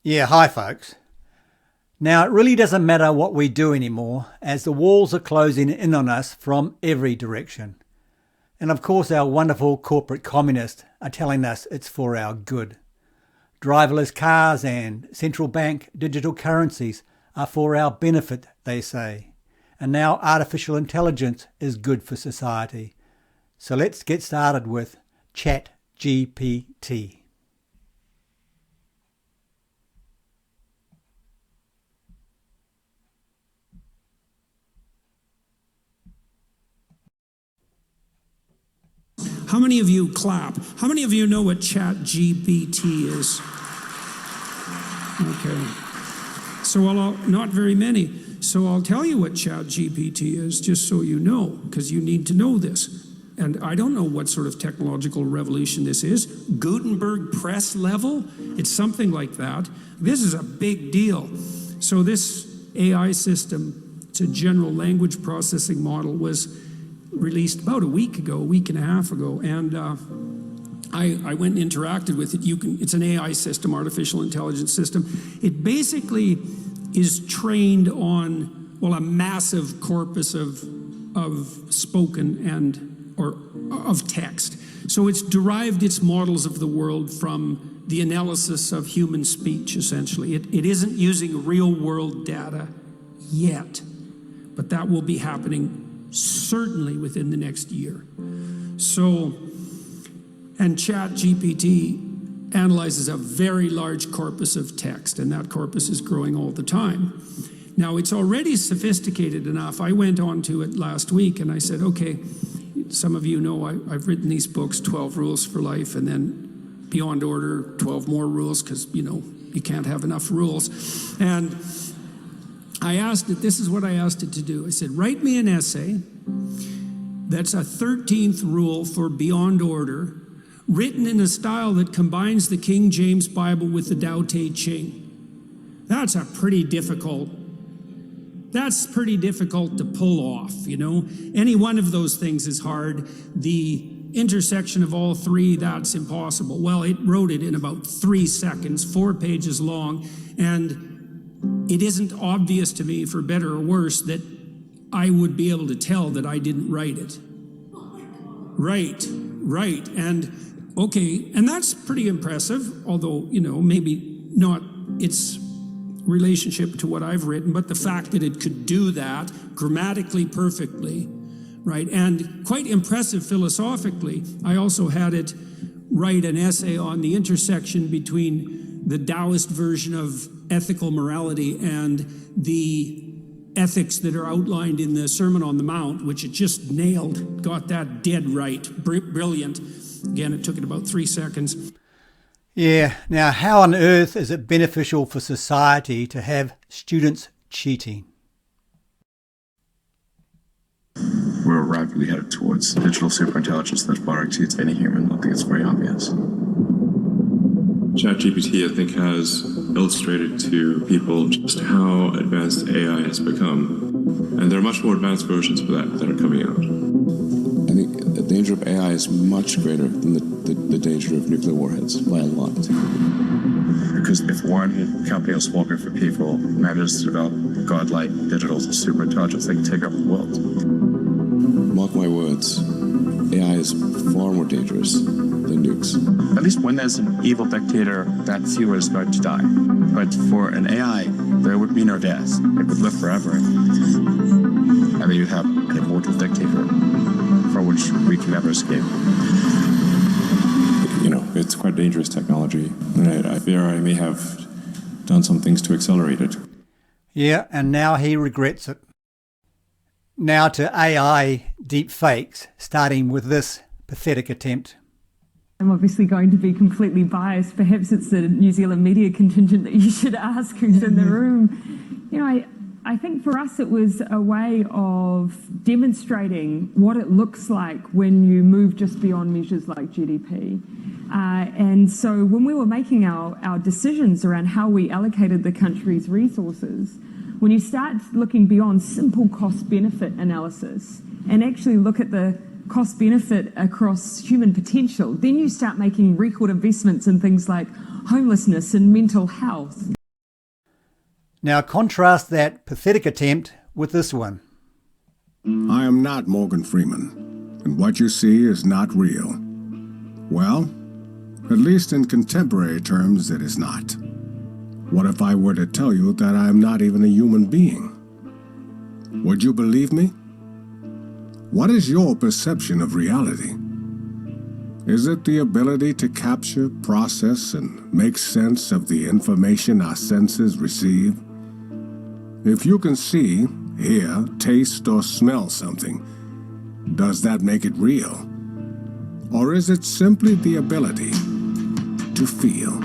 Yeah, hi folks. Now, it really doesn't matter what we do anymore, as the walls are closing in on us from every direction. And of course, our wonderful corporate communists are telling us it's for our good. Driverless cars and central bank digital currencies are for our benefit, they say. And now artificial intelligence is good for society. So let's get started with Chat GPT. How many of you clap? How many of you know what Chat GPT is? Okay. So not very many. So I'll tell you what Chat GPT is, just so you know, because you need to know this. And I don't know what sort of technological revolution this is. Gutenberg press level? It's something like that. This is a big deal. So this AI system, it's a general language processing model, was released about a week and a half ago, and I went and interacted with it. It's an AI system, artificial intelligence system. It basically is trained on, well, a massive corpus of spoken or of text. So it's derived its models of the world from the analysis of human speech, essentially. It isn't using real world data yet, but that will be happening certainly within the next year. So, and Chat GPT analyzes a very large corpus of text, and that corpus is growing all the time. Now, it's already sophisticated enough. I went on to it last week and I said, okay, some of you know I've written these books, 12 Rules for Life, and then Beyond Order, 12 more rules, because, you know, you can't have enough rules. And I asked it, this is what I asked it to do. I said, write me an essay that's a 13th rule for Beyond Order, written in a style that combines the King James Bible with the Tao Te Ching. That's pretty difficult to pull off, you know. Any one of those things is hard. The intersection of all three, that's impossible. Well, it wrote it in about 3 seconds, 4 pages long, and it isn't obvious to me, for better or worse, that I would be able to tell that I didn't write it. Right. And okay, and that's pretty impressive, although, you know, maybe not its relationship to what I've written, but the fact that it could do that grammatically perfectly, right? And quite impressive philosophically. I also had it write an essay on the intersection between the Taoist version of ethical morality and the ethics that are outlined in the Sermon on the Mount, which it just nailed, got that dead right. Brilliant. Again, it took it about 3 seconds. Yeah, now how on earth is it beneficial for society to have students cheating? We're rapidly headed towards digital superintelligence that far exceeds any human. I think it's very obvious. ChatGPT, I think, has illustrated to people just how advanced AI has become. And there are much more advanced versions of that are coming out. I think the danger of AI is much greater than the danger of nuclear warheads, by a lot. Because if one company or small group of people manages to develop godlike digital superintelligence, they can take over the world. Mark my words, AI is far more dangerous than nukes. At least when there's an evil dictator, that fewer is going to die. But for an AI, there would be no death. It would live forever. I mean, you'd have an immortal dictator from which we can never escape. You know, it's quite dangerous technology, and I fear I may have done some things to accelerate it. Yeah, and now he regrets it. Now to AI deepfakes, starting with this pathetic attempt. I'm obviously going to be completely biased. Perhaps it's the New Zealand media contingent that you should ask who's in the room. You know, I think for us it was a way of demonstrating what it looks like when you move just beyond measures like GDP. And so when we were making our decisions around how we allocated the country's resources, when you start looking beyond simple cost-benefit analysis and actually look at the cost benefit across human potential, then you start making record investments in things like homelessness and mental health. Now contrast that pathetic attempt with this one. I am not Morgan Freeman, and what you see is not real. Well, at least in contemporary terms, it is not. What if I were to tell you that I am not even a human being? Would you believe me? What is your perception of reality? Is it the ability to capture, process, and make sense of the information our senses receive? If you can see, hear, taste, or smell something, does that make it real? Or is it simply the ability to feel?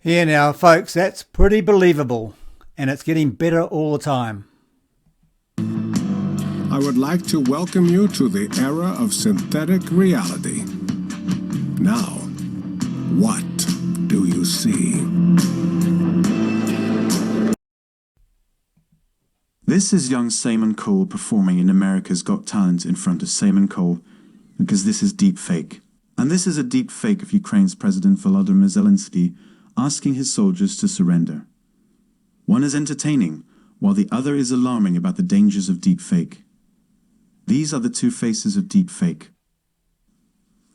Here now, folks, that's pretty believable, and it's getting better all the time. I would like to welcome you to the era of synthetic reality. Now, what do you see? This is young Simon Cole performing in America's Got Talent in front of Simon Cole, because this is deep fake. And this is a deep fake of Ukraine's President Volodymyr Zelensky asking his soldiers to surrender. One is entertaining, while the other is alarming about the dangers of deep fake. These are the two faces of deep fake.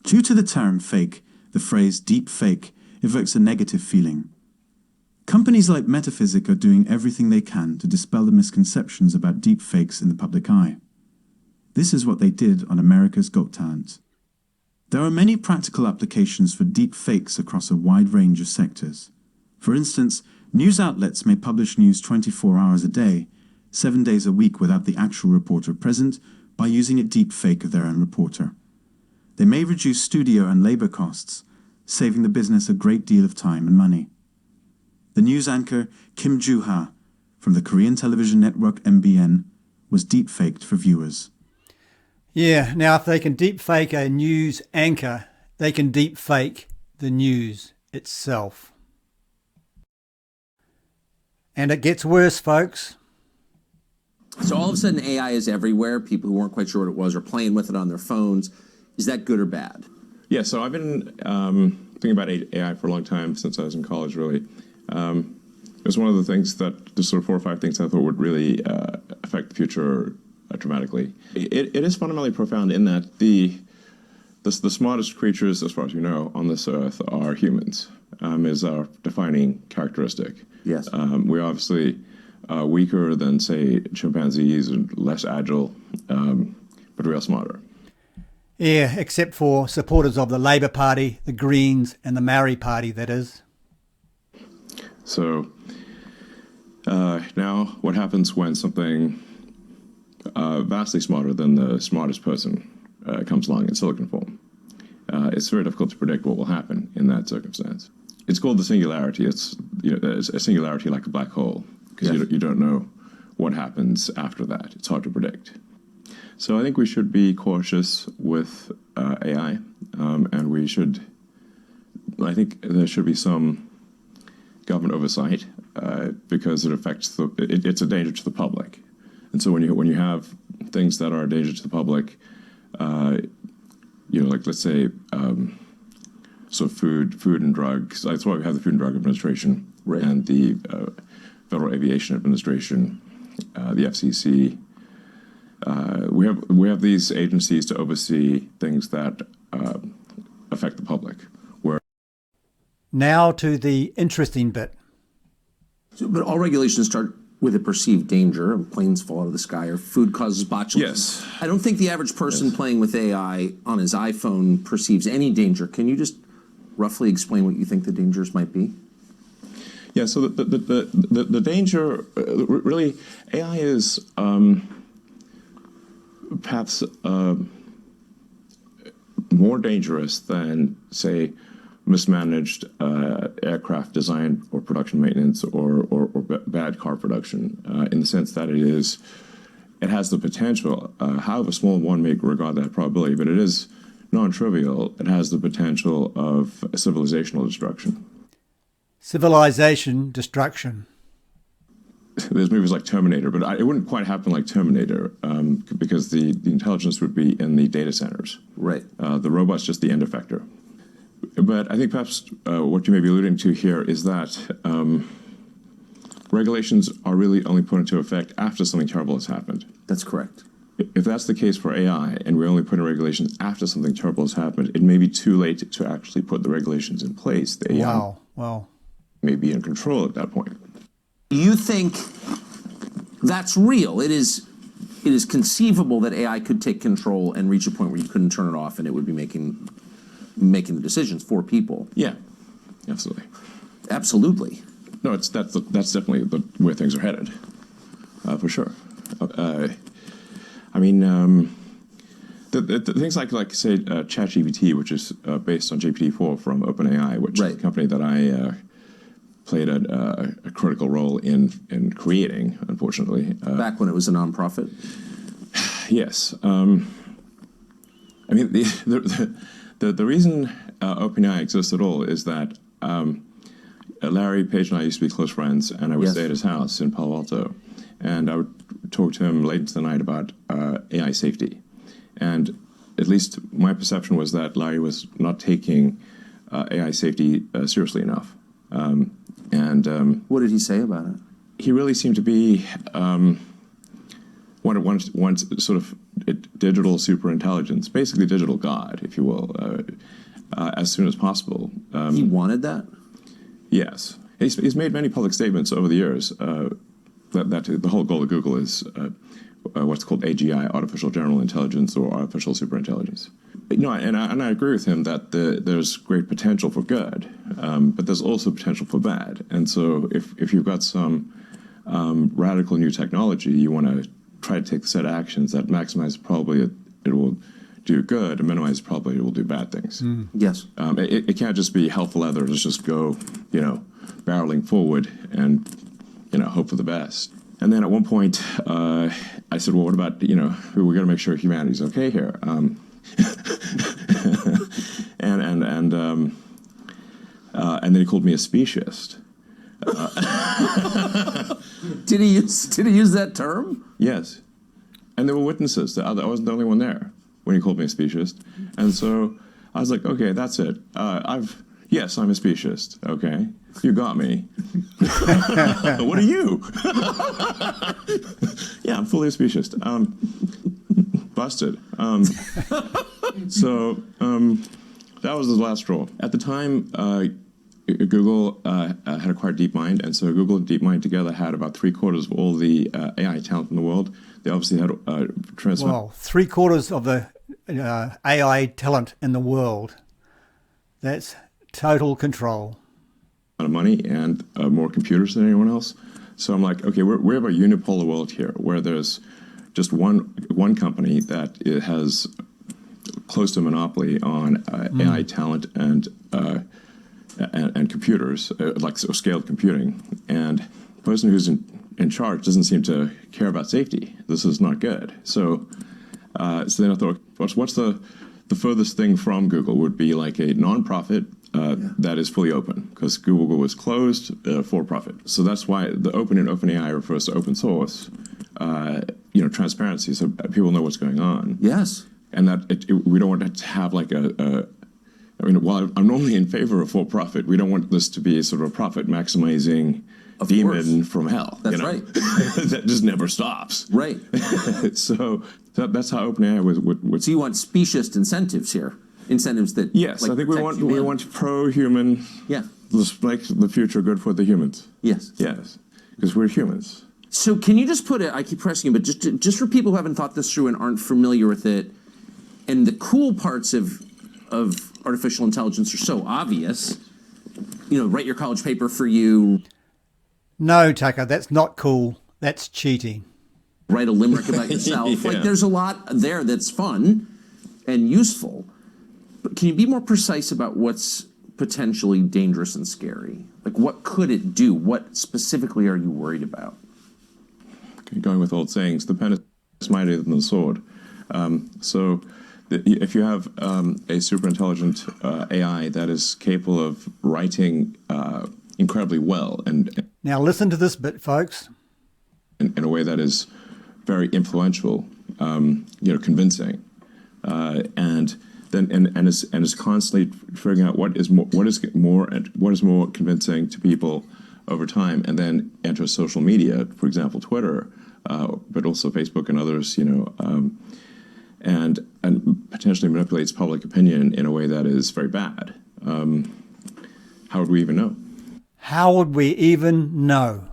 Due to the term fake, the phrase deep fake evokes a negative feeling. Companies like Metaphysic are doing everything they can to dispel the misconceptions about deep fakes in the public eye. This is what they did on America's Got Talent. There are many practical applications for deep fakes across a wide range of sectors. For instance, news outlets may publish news 24 hours a day, 7 days a week without the actual reporter present, by using a deep fake of their own reporter. They may reduce studio and labor costs, saving the business a great deal of time and money. The news anchor Kim Joo-ha from the Korean television network MBN was deep-faked for viewers. Yeah, now if they can deep-fake a news anchor, they can deep-fake the news itself. And it gets worse, folks. So all of a sudden AI is everywhere. People who weren't quite sure what it was are playing with it on their phones. Is that good or bad? Yeah, so I've been thinking about AI for a long time, since I was in college, really. It was one of the things that, the sort of 4 or 5 things I thought would really affect the future dramatically. It is fundamentally profound in that the smartest creatures, as far as you know, on this earth are humans, is our defining characteristic. Yes. We're obviously weaker than, say, chimpanzees, and less agile, but we are smarter. Yeah, except for supporters of the Labour Party, the Greens, and the Maori Party, that is. So now what happens when something vastly smarter than the smartest person comes along in silicon form? It's very difficult to predict what will happen in that circumstance. It's called the singularity. It's, it's a singularity like a black hole, because you don't know what happens after that. It's hard to predict. So I think we should be cautious with AI, and I think there should be some government oversight, because it affects it's a danger to the public. And so when you have things that are a danger to the public, like, let's say, so food and drugs. That's why we have the Food and Drug Administration, right, and the Federal Aviation Administration, the FCC. We have these agencies to oversee things that affect the public. Now to the interesting bit. But all regulations start with a perceived danger. Planes fall out of the sky, or food causes botulism. Yes. I don't think the average person playing with AI on his iPhone perceives any danger. Can you just roughly explain what you think the dangers might be? Yeah, so the danger, really, AI is perhaps more dangerous than, say, mismanaged aircraft design or production maintenance, or bad car production, in the sense that it has the potential, however small one may regard that probability, but it is non-trivial. It has the potential of civilizational destruction. Civilization destruction. there's movies like Terminator, but it wouldn't quite happen like Terminator because the intelligence would be in the data centers. Right. The robot's just the end effector. But I think perhaps what you may be alluding to here is that regulations are really only put into effect after something terrible has happened. That's correct. If that's the case for AI, and we're only putting regulations after something terrible has happened, it may be too late to actually put the regulations in place. The AI may be in control at that point. You think that's real? It is conceivable that AI could take control and reach a point where you couldn't turn it off, and it would be making the decisions for people. Yeah, absolutely. Absolutely. No, that's definitely where things are headed, for sure. I mean, the things like say Chat GPT, which is based on GPT-4 from OpenAI, which is a company that I played a critical role in creating, unfortunately. Back when it was a nonprofit? Yes. I mean, the reason OpenAI exists at all is that Larry Page and I used to be close friends, and I would stay at his house in Palo Alto, and I would talk to him late into the night about AI safety. And at least my perception was that Larry was not taking AI safety seriously enough. What did he say about it? He really seemed to be one sort of digital superintelligence, basically digital God, if you will, as soon as possible. He wanted that? Yes. He's made many public statements over the years that the whole goal of Google is what's called AGI, artificial general intelligence, or artificial superintelligence. And I agree with him that there's great potential for good, but there's also potential for bad. And so if you've got some radical new technology, you want to try to take a set of actions that maximize the probability it will do good and minimize the probability it will do bad things. Yes. It can't just be hell for leather. Let's just go, barreling forward and, hope for the best. And then at one point, I said, well, what about, we're going to make sure humanity's okay here. And then he called me a speciesist. Did he use that term? Yes. And there were witnesses. I wasn't the only one there when he called me a speciesist. And so I was like, okay, that's it. Yes, I'm a speciesist. Okay. You got me. What are you? Yeah, I'm fully a speciesist. Busted. So that was the last straw. At the time, Google had acquired DeepMind, and so Google and DeepMind together had about 3/4 of all the AI talent in the world. They obviously had transfer. Well, 3/4 of the AI talent in the world. That's total control. Of money and more computers than anyone else. So I'm like, okay, we have a unipolar world here where there's just one company that has close to a monopoly on AI talent and computers, like scaled computing. And the person who's in charge doesn't seem to care about safety. This is not good. So then I thought, what's the furthest thing from Google would be like a nonprofit that is fully open, because Google was closed for profit. So that's why the open in OpenAI refers to open source, transparency, so people know what's going on. Yes. And that we don't want to have like while I'm normally in favor of for-profit, we don't want this to be sort of a profit-maximizing demon from hell. That's right. That just never stops. Right. So that's how OpenAI would. So you want speciesist incentives here? Incentives that yes, I think we want pro-human. Yeah. Let's make the future good for the humans. Yes. Yes, because we're humans. So can you just put it? I keep pressing you, but just for people who haven't thought this through and aren't familiar with it, and the cool parts of artificial intelligence are so obvious. Write your college paper for you. No, Tucker, that's not cool. That's cheating. Write a limerick about yourself. Yeah. Like there's a lot there that's fun and useful. But can you be more precise about what's potentially dangerous and scary? Like what could it do? What specifically are you worried about? Okay, going with old sayings, the pen is mightier than the sword. If you have a super intelligent AI that is capable of writing incredibly well, and now listen to this bit, folks. in a way that is very influential, convincing, and is constantly figuring out what is more convincing to people over time, and then enters social media, for example, Twitter, but also Facebook and others, and potentially manipulates public opinion in a way that is very bad. How would we even know? How would we even know?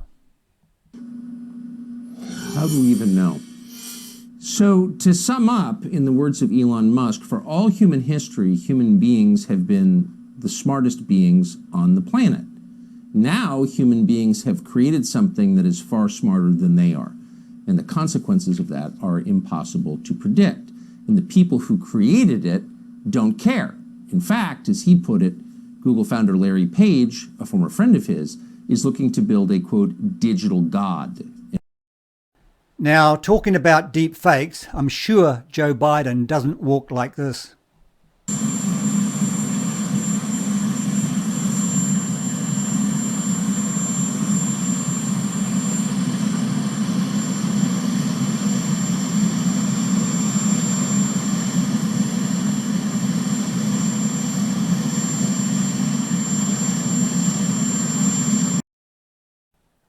How do we even know? So, to sum up, in the words of Elon Musk, for all human history, human beings have been the smartest beings on the planet. Now, human beings have created something that is far smarter than they are. And the consequences of that are impossible to predict. And the people who created it don't care. In fact, as he put it, Google founder Larry Page, a former friend of his, is looking to build a, quote, digital god. Now, talking about deep fakes, I'm sure Joe Biden doesn't walk like this.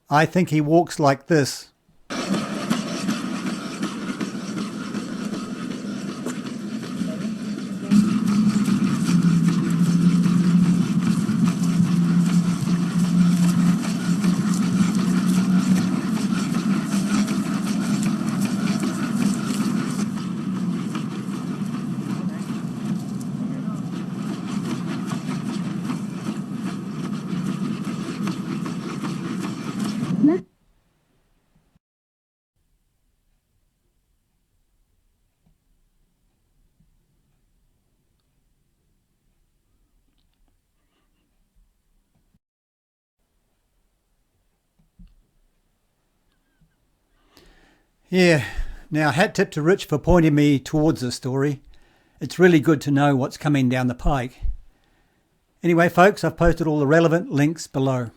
I think he walks like this. Yeah, now hat tip to Rich for pointing me towards this story. It's really good to know what's coming down the pike. Anyway, folks, I've posted all the relevant links below.